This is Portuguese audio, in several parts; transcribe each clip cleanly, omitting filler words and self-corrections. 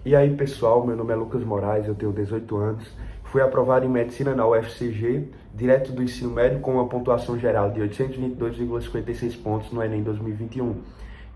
E aí pessoal, meu nome é Lucas Moraes, eu tenho 18 anos, fui aprovado em Medicina na UFCG, direto do ensino médio com uma pontuação geral de 822,56 pontos no Enem 2021.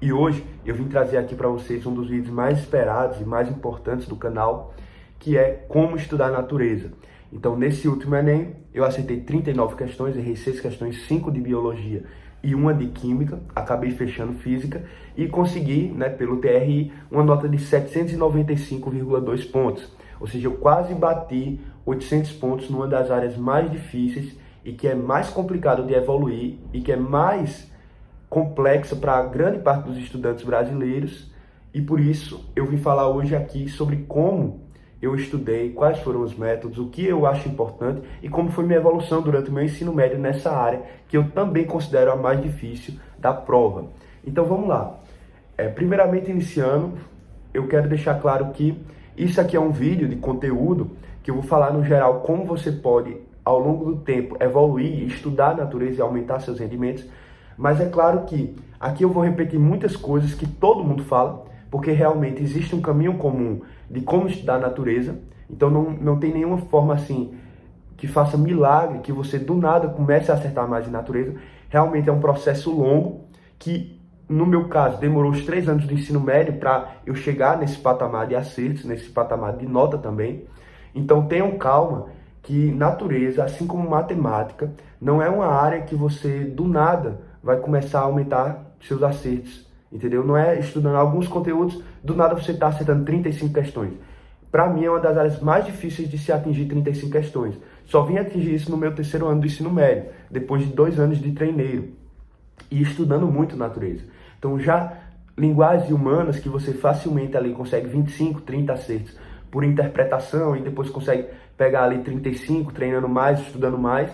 E hoje eu vim trazer aqui para vocês um dos vídeos mais esperados e mais importantes do canal, que é como estudar a natureza. Então nesse último Enem eu acertei 39 questões, errei 6 questões, 5 de biologia e uma de química, acabei fechando física e consegui, pelo TRI, uma nota de 795,2 pontos. Ou seja, eu quase bati 800 pontos numa das áreas mais difíceis e que é mais complicado de evoluir e que é mais complexa para a grande parte dos estudantes brasileiros. E por isso eu vim falar hoje aqui sobre como eu estudei, quais foram os métodos, o que eu acho importante e como foi minha evolução durante o meu ensino médio nessa área, que eu também considero a mais difícil da prova. Então vamos lá. Primeiramente, iniciando, eu quero deixar claro que isso aqui é um vídeo de conteúdo que eu vou falar no geral como você pode, ao longo do tempo, evoluir, estudar a natureza e aumentar seus rendimentos. Mas é claro que aqui eu vou repetir muitas coisas que todo mundo fala, porque realmente existe um caminho comum de como estudar a natureza. Então não tem nenhuma forma assim que faça milagre, que você do nada comece a acertar mais em natureza. Realmente é um processo longo que, no meu caso, demorou os 3 anos do ensino médio para eu chegar nesse patamar de acertos, nesse patamar de nota também. Então tenham calma que natureza, assim como matemática, não é uma área que você do nada vai começar a aumentar seus acertos. Entendeu? Não é estudando alguns conteúdos, do nada você está acertando 35 questões. Para mim é uma das áreas mais difíceis de se atingir 35 questões. Só vim atingir isso no meu 3º ano do ensino médio, depois de 2 anos de treineiro e estudando muito natureza. Então já linguagens humanas que você facilmente ali consegue 25, 30 acertos por interpretação e depois consegue pegar ali 35, treinando mais, estudando mais.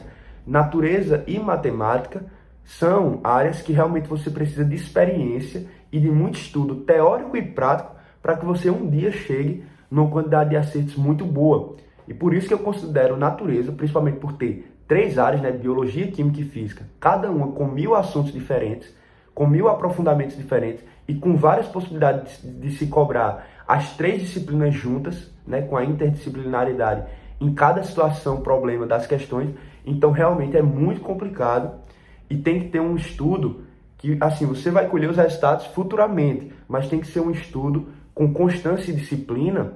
Natureza e matemática são áreas que realmente você precisa de experiência e de muito estudo teórico e prático para que você um dia chegue numa quantidade de acertos muito boa. E por isso que eu considero natureza, principalmente por ter 3 áreas, biologia, química e física, cada uma com 1000 assuntos diferentes, com 1000 aprofundamentos diferentes e com várias possibilidades de se cobrar as 3 disciplinas juntas, com a interdisciplinaridade em cada situação, problema das questões. Então realmente é muito complicado. E tem que ter um estudo que, assim, você vai colher os resultados futuramente, mas tem que ser um estudo com constância e disciplina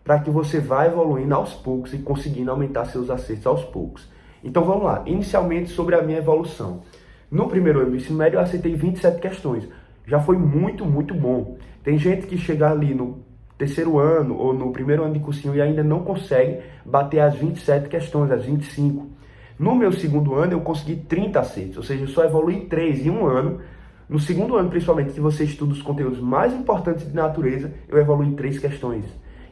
para que você vá evoluindo aos poucos e conseguindo aumentar seus acertos aos poucos. Então vamos lá, inicialmente sobre a minha evolução. No primeiro ano do ensino médio eu acertei 27 questões, já foi muito, muito bom. Tem gente que chega ali no 3º ano ou no 1º ano de cursinho e ainda não consegue bater as 27 questões, as 25. No meu 2º ano, eu consegui 30 acertos, ou seja, eu só evolui 3 em um ano. No 2º ano, principalmente, que você estuda os conteúdos mais importantes de natureza, eu evolui 3 questões.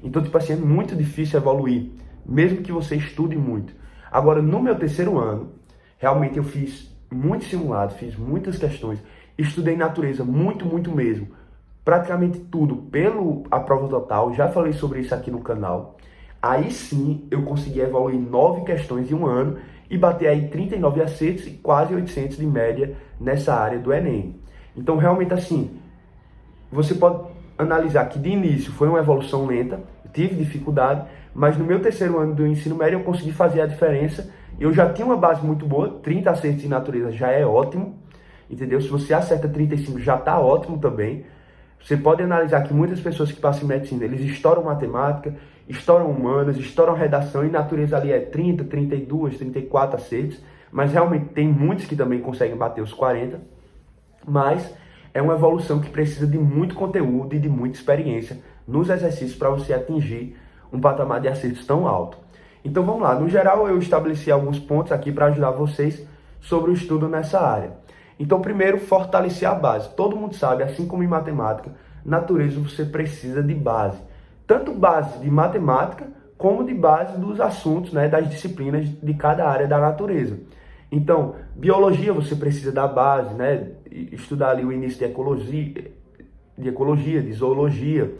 Então, é muito difícil evoluir, mesmo que você estude muito. Agora, no meu 3º ano, realmente eu fiz muito simulado, fiz muitas questões, estudei natureza muito, muito mesmo. Praticamente tudo a prova total, já falei sobre isso aqui no canal. Aí sim, eu consegui evoluir 9 questões em um ano, e bater aí 39 acertos e quase 800 de média nessa área do Enem. Então, realmente, assim, você pode analisar que de início foi uma evolução lenta, tive dificuldade, mas no meu 3º ano do ensino médio eu consegui fazer a diferença. Eu já tinha uma base muito boa, 30 acertos em natureza já é ótimo, entendeu? Se você acerta 35 já está ótimo também. Você pode analisar que muitas pessoas que passam em medicina, eles estouram matemática, estouram humanas, estouram redação, e natureza ali é 30, 32, 34 acertos, mas realmente tem muitos que também conseguem bater os 40, mas é uma evolução que precisa de muito conteúdo e de muita experiência nos exercícios para você atingir um patamar de acertos tão alto. Então vamos lá, no geral eu estabeleci alguns pontos aqui para ajudar vocês sobre o estudo nessa área. Então, primeiro, fortalecer a base. Todo mundo sabe, assim como em matemática, natureza você precisa de base. Tanto base de matemática, como de base dos assuntos, das disciplinas de cada área da natureza. Então, biologia você precisa da base, estudar ali o início de ecologia, de zoologia,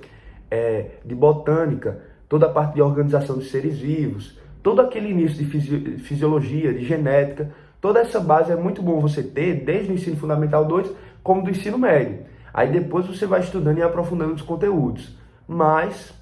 de botânica, toda a parte de organização dos seres vivos, todo aquele início de fisiologia, de genética. Toda essa base é muito bom você ter, desde o ensino fundamental 2, como do ensino médio. Aí depois você vai estudando e aprofundando os conteúdos. Mas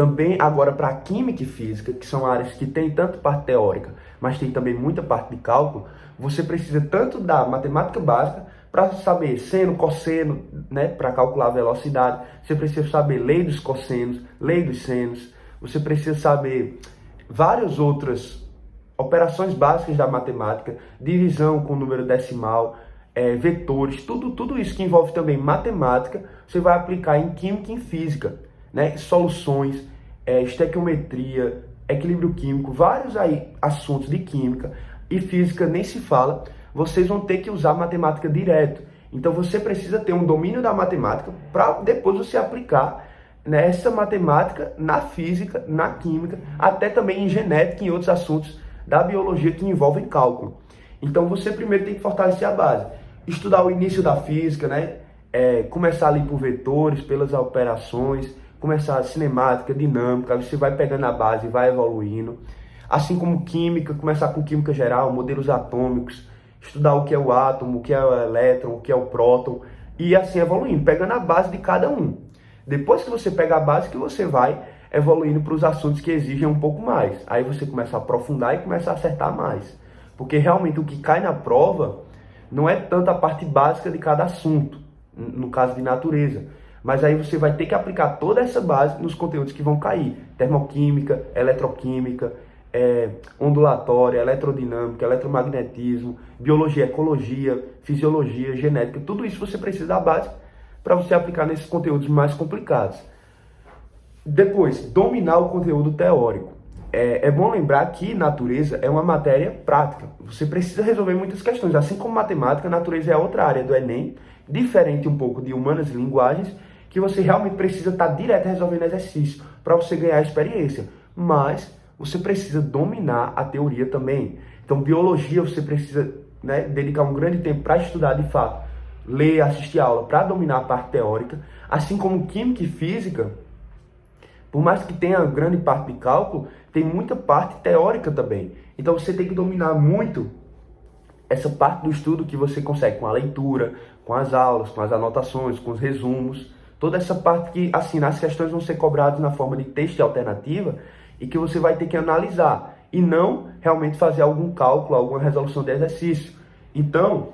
Também agora para química e física, que são áreas que tem tanto parte teórica, mas tem também muita parte de cálculo, você precisa tanto da matemática básica para saber seno, cosseno, né, para calcular a velocidade. Você precisa saber lei dos cossenos, lei dos senos. Você precisa saber várias outras operações básicas da matemática, divisão com número decimal, vetores, tudo isso que envolve também matemática, você vai aplicar em química e em física, né? Soluções, estequiometria, equilíbrio químico, vários aí assuntos de química e física nem se fala, vocês vão ter que usar matemática direto. Então você precisa ter um domínio da matemática para depois você aplicar, né, essa matemática na física, na química, até também em genética e em outros assuntos da biologia que envolvem cálculo. Então você primeiro tem que fortalecer a base, estudar o início da física, né? Começar ali por vetores, pelas operações, começar a cinemática, dinâmica, você vai pegando a base e vai evoluindo. Assim como química, começar com química geral, modelos atômicos, estudar o que é o átomo, o que é o elétron, o que é o próton, e assim evoluindo, pegando a base de cada um. Depois que você pega a base, que você vai evoluindo para os assuntos que exigem um pouco mais. Aí você começa a aprofundar e começa a acertar mais. Porque realmente o que cai na prova não é tanto a parte básica de cada assunto, no caso de natureza. Mas aí você vai ter que aplicar toda essa base nos conteúdos que vão cair. Termoquímica, eletroquímica, ondulatória, eletrodinâmica, eletromagnetismo, biologia, ecologia, fisiologia, genética. Tudo isso você precisa da base para você aplicar nesses conteúdos mais complicados. Depois, dominar o conteúdo teórico. É bom lembrar que natureza é uma matéria prática. Você precisa resolver muitas questões. Assim como matemática, natureza é outra área do Enem, diferente um pouco de humanas e linguagens, que você realmente precisa estar direto resolvendo exercício para você ganhar experiência. Mas você precisa dominar a teoria também. Então, biologia, você precisa, né, dedicar um grande tempo para estudar de fato, ler, assistir aula para dominar a parte teórica. Assim como química e física, por mais que tenha grande parte de cálculo, tem muita parte teórica também. Então você tem que dominar muito essa parte do estudo que você consegue com a leitura, com as aulas, com as anotações, com os resumos. Toda essa parte que, assim, as questões vão ser cobradas na forma de texto e alternativa e que você vai ter que analisar e não realmente fazer algum cálculo, alguma resolução de exercício. Então,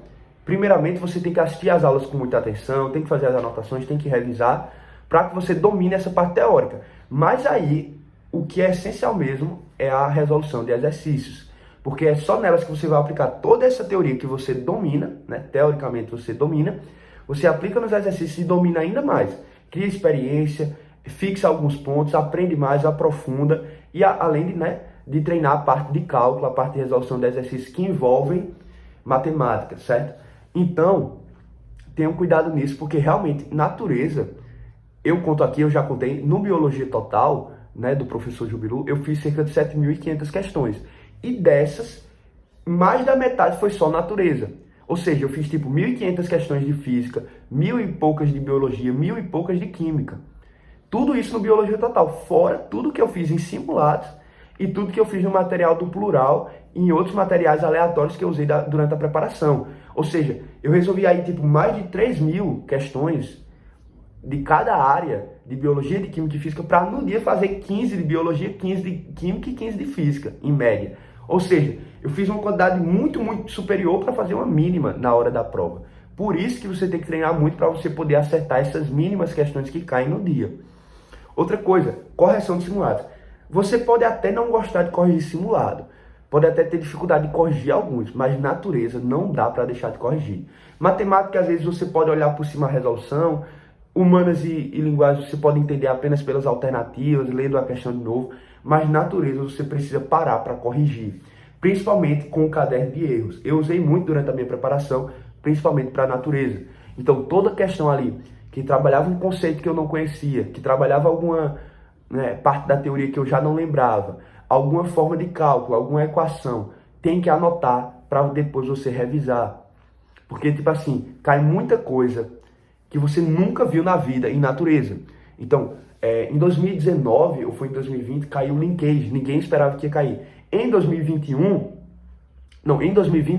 primeiramente você tem que assistir às aulas com muita atenção, tem que fazer as anotações, tem que revisar para que você domine essa parte teórica. Mas aí, o que é essencial mesmo é a resolução de exercícios, porque é só nelas que você vai aplicar toda essa teoria que você domina, né? Teoricamente você domina, você aplica nos exercícios e domina ainda mais. Cria experiência, fixa alguns pontos, aprende mais, aprofunda, e além de, né, de treinar a parte de cálculo, a parte de resolução de exercícios que envolvem matemática, certo? Então, tenham cuidado nisso, porque realmente, natureza, eu conto aqui, eu já contei, no Biologia Total, né, do professor Jubilu, eu fiz cerca de 7.500 questões. E dessas, mais da metade foi só natureza. Ou seja, eu fiz tipo 1.500 questões de física, 1.000 e poucas de biologia, 1.000 e poucas de química. Tudo isso no Biologia Total, fora tudo que eu fiz em simulados e tudo que eu fiz no material do plural e em outros materiais aleatórios que eu usei durante a preparação. Ou seja, eu resolvi aí tipo mais de 3.000 questões de cada área de biologia, de química e física, para no dia fazer 15 de biologia, 15 de química e 15 de física, em média. Ou seja, eu fiz uma quantidade muito, muito superior para fazer uma mínima na hora da prova. Por isso que você tem que treinar muito para você poder acertar essas mínimas questões que caem no dia. Outra coisa, correção de simulados. Você pode até não gostar de corrigir simulado, pode até ter dificuldade de corrigir alguns, mas natureza não dá para deixar de corrigir. Matemática, às vezes, você pode olhar por cima a resolução. Humanas e linguagens você pode entender apenas pelas alternativas, lendo a questão de novo, mas natureza você precisa parar para corrigir, principalmente com o caderno de erros. Eu usei muito durante a minha preparação, principalmente para a natureza. Então toda questão ali, que trabalhava um conceito que eu não conhecia, que trabalhava alguma, né, parte da teoria que eu já não lembrava, alguma forma de cálculo, alguma equação, tem que anotar para depois você revisar. Porque, tipo assim, cai muita coisa que você nunca viu na vida em natureza. Então, em 2019, ou foi em 2020, caiu o linkage. Ninguém esperava que ia cair. Em 2020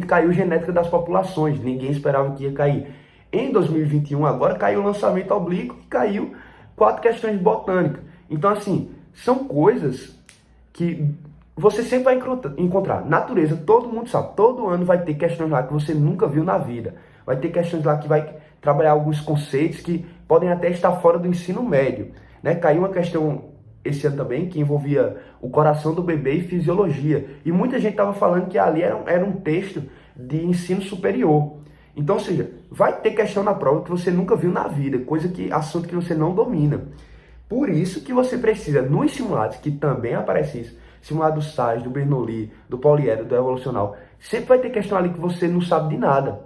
caiu genética das populações. Ninguém esperava que ia cair. Em 2021, agora caiu o lançamento oblíquo e caiu 4 questões de botânica. Então, assim, são coisas que você sempre vai encontrar. Natureza, todo mundo sabe. Todo ano vai ter questões lá que você nunca viu na vida. Vai ter questões lá que vai trabalhar alguns conceitos que podem até estar fora do ensino médio. Né? Caiu uma questão esse ano também que envolvia o coração do bebê e fisiologia. E muita gente estava falando que ali era um texto de ensino superior. Então, ou seja, vai ter questão na prova que você nunca viu na vida, assunto que você não domina. Por isso que você precisa, nos simulados, que também aparece isso, simulado do SAS, do Bernoulli, do Poliedro, do Evolucional, sempre vai ter questão ali que você não sabe de nada.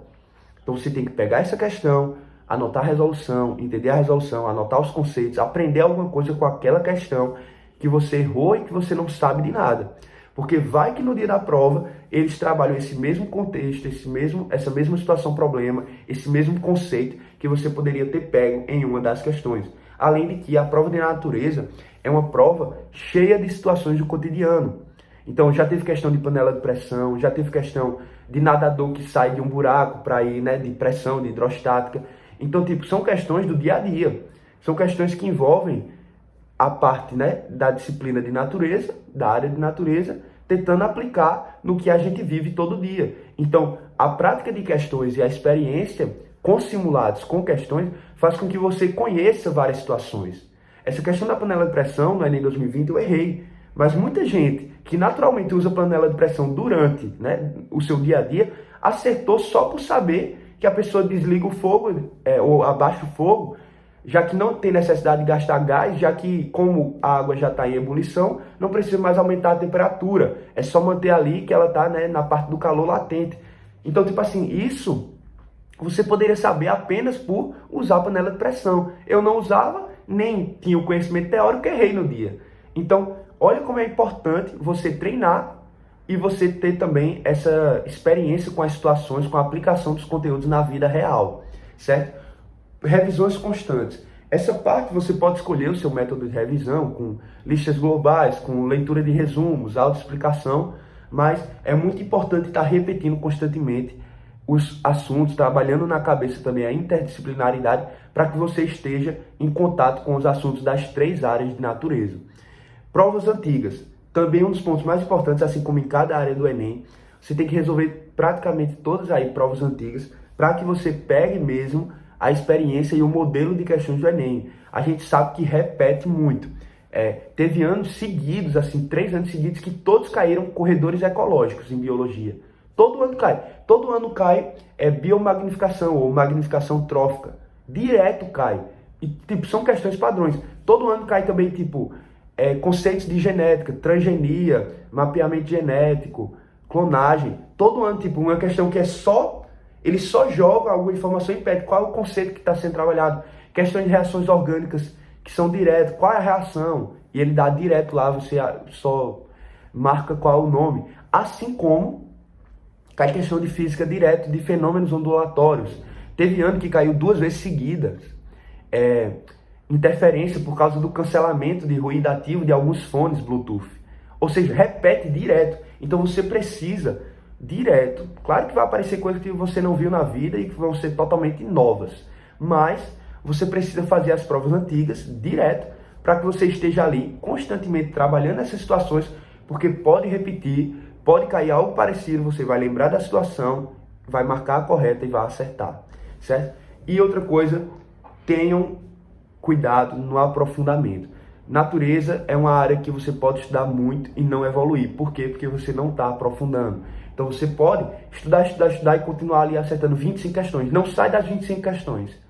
Então você tem que pegar essa questão, anotar a resolução, entender a resolução, anotar os conceitos, aprender alguma coisa com aquela questão que você errou e que você não sabe de nada. Porque vai que no dia da prova eles trabalham esse mesmo contexto, essa mesma situação, problema, esse mesmo conceito que você poderia ter pego em uma das questões. Além de que a prova de natureza é uma prova cheia de situações do cotidiano. Então já teve questão de panela de pressão, já teve questão de nadador que sai de um buraco para ir, né, de pressão, de hidrostática. Então, tipo, são questões do dia a dia. São questões que envolvem a parte, né, da disciplina de natureza, da área de natureza, tentando aplicar no que a gente vive todo dia. Então, a prática de questões e a experiência com simulados, com questões, faz com que você conheça várias situações. Essa questão da panela de pressão no Enem 2020 eu errei, mas muita gente que naturalmente usa panela de pressão durante, né, o seu dia a dia, acertou só por saber que a pessoa desliga o fogo ou abaixa o fogo, já que não tem necessidade de gastar gás, já que como a água já está em ebulição, não precisa mais aumentar a temperatura, é só manter ali que ela está, né, na parte do calor latente. Então, tipo assim, isso você poderia saber apenas por usar a panela de pressão. Eu não usava, nem tinha o conhecimento teórico, errei no dia. Então, olha como é importante você treinar e você ter também essa experiência com as situações, com a aplicação dos conteúdos na vida real, certo? Revisões constantes. Essa parte você pode escolher o seu método de revisão, com listas globais, com leitura de resumos, autoexplicação, mas é muito importante estar repetindo constantemente os assuntos, trabalhando na cabeça também a interdisciplinaridade, para que você esteja em contato com os assuntos das 3 áreas de natureza. Provas antigas. Também um dos pontos mais importantes, assim como em cada área do Enem, você tem que resolver praticamente todas aí provas antigas, para que você pegue mesmo a experiência e o modelo de questões do Enem. A gente sabe que repete muito. Teve anos seguidos, assim, 3 anos seguidos, que todos caíram corredores ecológicos em biologia. Todo ano cai. Todo ano cai biomagnificação ou magnificação trófica. Direto cai. E, tipo, são questões padrões. Todo ano cai também, tipo, conceitos de genética, transgenia, mapeamento genético, clonagem. Todo ano, tipo, uma questão que ele só joga alguma informação e pede qual é o conceito que está sendo trabalhado. Questões de reações orgânicas que são direto, qual é a reação? E ele dá direto lá, você só marca qual é o nome. Assim como cai questão de física direto, de fenômenos ondulatórios. Teve ano que caiu 2 vezes seguidas. Interferência por causa do cancelamento de ruído ativo de alguns fones Bluetooth. Ou seja, repete direto. Então você precisa direto. Claro que vai aparecer coisas que você não viu na vida e que vão ser totalmente novas. Mas você precisa fazer as provas antigas direto para que você esteja ali constantemente trabalhando nessas situações, porque pode repetir, pode cair algo parecido, você vai lembrar da situação, vai marcar a correta e vai acertar, certo? E outra coisa, tenham cuidado no aprofundamento. Natureza é uma área que você pode estudar muito e não evoluir. Por quê? Porque você não está aprofundando. Então você pode estudar e continuar ali acertando 25 questões. Não sai das 25 questões.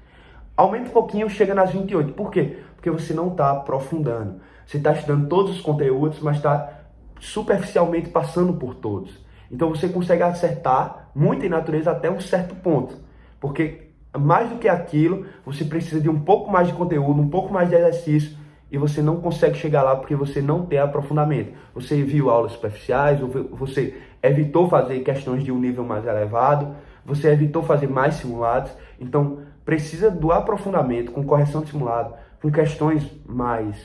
Aumenta um pouquinho, chega nas 28. Por quê? Porque você não está aprofundando. Você está estudando todos os conteúdos, mas está superficialmente passando por todos. Então você consegue acertar muito em natureza até um certo ponto. Porque mais do que aquilo, você precisa de um pouco mais de conteúdo, um pouco mais de exercício, e você não consegue chegar lá porque você não tem aprofundamento. Você viu aulas superficiais, você evitou fazer questões de um nível mais elevado, você evitou fazer mais simulados. Então, precisa do aprofundamento, com correção de simulado, com questões mais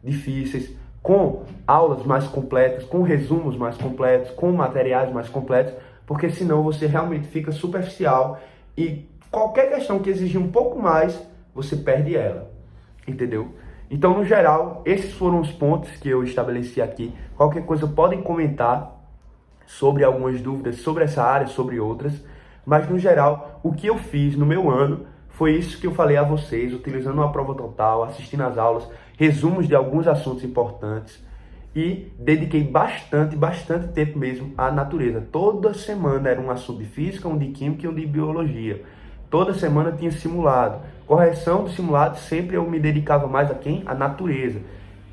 difíceis, com aulas mais completas, com resumos mais completos, com materiais mais completos, porque senão você realmente fica superficial e qualquer questão que exigir um pouco mais, você perde ela, entendeu? Então, no geral, esses foram os pontos que eu estabeleci aqui. Qualquer coisa podem comentar sobre algumas dúvidas sobre essa área, sobre outras. Mas, no geral, o que eu fiz no meu ano foi isso que eu falei a vocês, utilizando uma prova total, assistindo às aulas, resumos de alguns assuntos importantes e dediquei bastante tempo mesmo à natureza. Toda semana era um assunto de física, um de química e um de biologia. Toda semana tinha simulado. Correção do simulado, sempre eu me dedicava mais a quem? A natureza.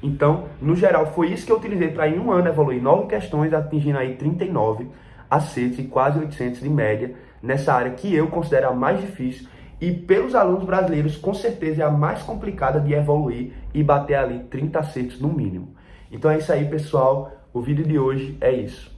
Então, no geral, foi isso que eu utilizei para em um ano evoluir 9 questões, atingindo aí 39 acertos e quase 800 de média nessa área que eu considero a mais difícil e pelos alunos brasileiros, com certeza é a mais complicada de evoluir e bater ali 30 acertos no mínimo. Então é isso aí, pessoal. O vídeo de hoje é isso.